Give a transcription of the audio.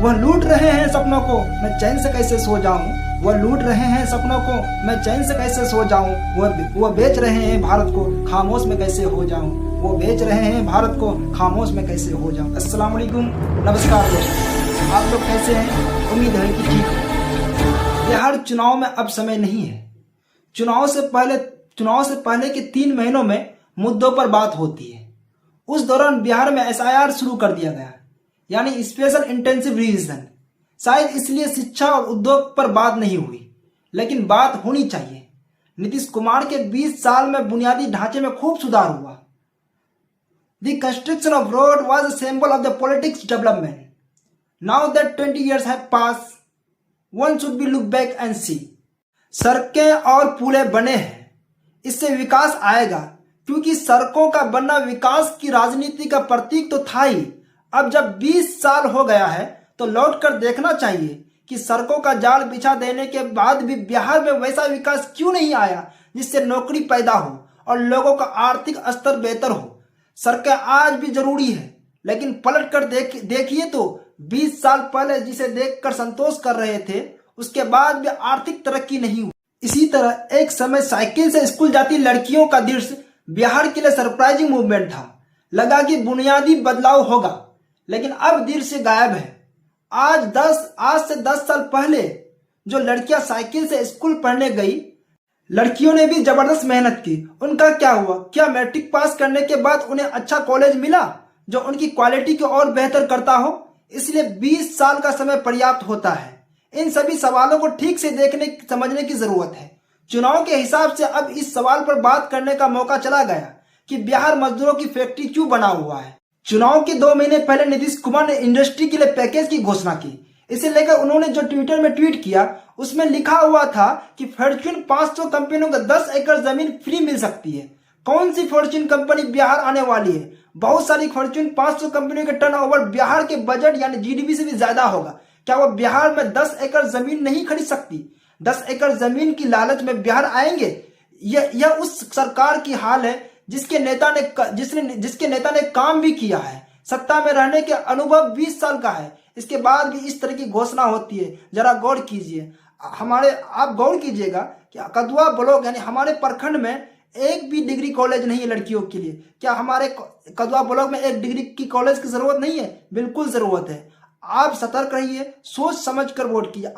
वह लूट रहे हैं सपनों को, मैं चैन से कैसे सो जाऊं। वह लूट रहे हैं सपनों को, मैं चैन से कैसे सो जाऊं। वह बेच रहे हैं भारत को, खामोश में कैसे हो जाऊं। वो बेच रहे हैं भारत को, खामोश में कैसे हो जाऊं। अस्सलाम वालेकुम, नमस्कार दोस्तों, आप लोग कैसे हैं? उम्मीद है कि ठीक है। बिहार चुनाव में अब समय नहीं है। चुनाव से पहले के 3 महीनों में मुद्दों पर बात होती है। उस दौरान बिहार में SIR शुरू कर दिया गया, यानी स्पेशल इंटेंसिव रिवीजन। शायद इसलिए शिक्षा और उद्योग पर बात नहीं हुई, लेकिन बात होनी चाहिए। नीतीश कुमार के 20 साल में बुनियादी ढांचे में खूब सुधार हुआ। The construction of road was a symbol of the politics development. Now that 20 years have passed, one should be look back and see. सड़कें और पुलें बने हैं, इससे विकास आएगा, क्योंकि सड़कों का बनना विकास की राजनीति का प्रतीक तो था ही। अब जब 20 साल हो गया है तो लौट कर देखना चाहिए कि सड़कों का जाल बिछा देने के बाद भी बिहार में वैसा विकास क्यों नहीं आया जिससे नौकरी पैदा हो और लोगों का आर्थिक स्तर बेहतर हो। सड़कें आज भी जरूरी है, लेकिन पलट कर देखिए तो 20 साल पहले जिसे देखकर संतोष कर रहे थे, उसके बाद भी आर्थिक तरक्की नहीं हुई। इसी तरह एक समय साइकिल से स्कूल जाती लड़कियों का दृश्य बिहार के लिए सरप्राइजिंग मूवमेंट था। लगा कि बुनियादी बदलाव होगा, लेकिन अब दृश्य गायब है। आज से 10 साल पहले जो लड़कियां साइकिल से स्कूल पढ़ने गई, लड़कियों ने भी जबरदस्त मेहनत की। उनका क्या हुआ? क्या मैट्रिक पास करने के बाद उन्हें अच्छा कॉलेज मिला जो उनकी क्वालिटी को और बेहतर करता हो? इसलिए 20 साल का समय पर्याप्त होता है। इन सभी सवालों को ठीक से समझने की जरूरत है। चुनाव के हिसाब से अब इस सवाल पर बात करने का मौका चला गया कि बिहार मजदूरों की फैक्ट्री क्यों बना हुआ है। चुनाव के 2 महीने पहले नीतीश कुमार ने इंडस्ट्री के लिए पैकेज की घोषणा की। इसे लेकर उन्होंने जो ट्विटर में ट्वीट किया, उसमें लिखा हुआ था कि फॉर्च्यून 500 कंपनियों को 10 एकड़ जमीन फ्री मिल सकती है। कौन सी फॉर्च्यून कंपनी बिहार आने वाली है? बहुत सारी फॉर्च्यून 500 कंपनियों के टर्नओवर बिहार के बजट यानी GDP से भी ज्यादा होगा। क्या वो बिहार में 10 एकड़ जमीन नहीं खरीद सकती? 10 एकड़ जमीन की लालच में बिहार आएंगे? यह उस सरकार की हाल है जिसके नेता ने काम भी किया है। सत्ता में रहने के अनुभव 20 साल का है, इसके बाद भी इस तरह की घोषणा होती है। जरा गौर कीजिए, आप गौर कीजिएगा कि कदवा ब्लॉक यानी हमारे प्रखंड में एक भी डिग्री कॉलेज नहीं है लड़कियों के लिए। क्या हमारे कदवा ब्लॉक में एक डिग्री की कॉलेज की जरूरत नहीं है? बिल्कुल जरूरत है। आप सतर्क रहिए, सोच समझ कर वोट कीजिए।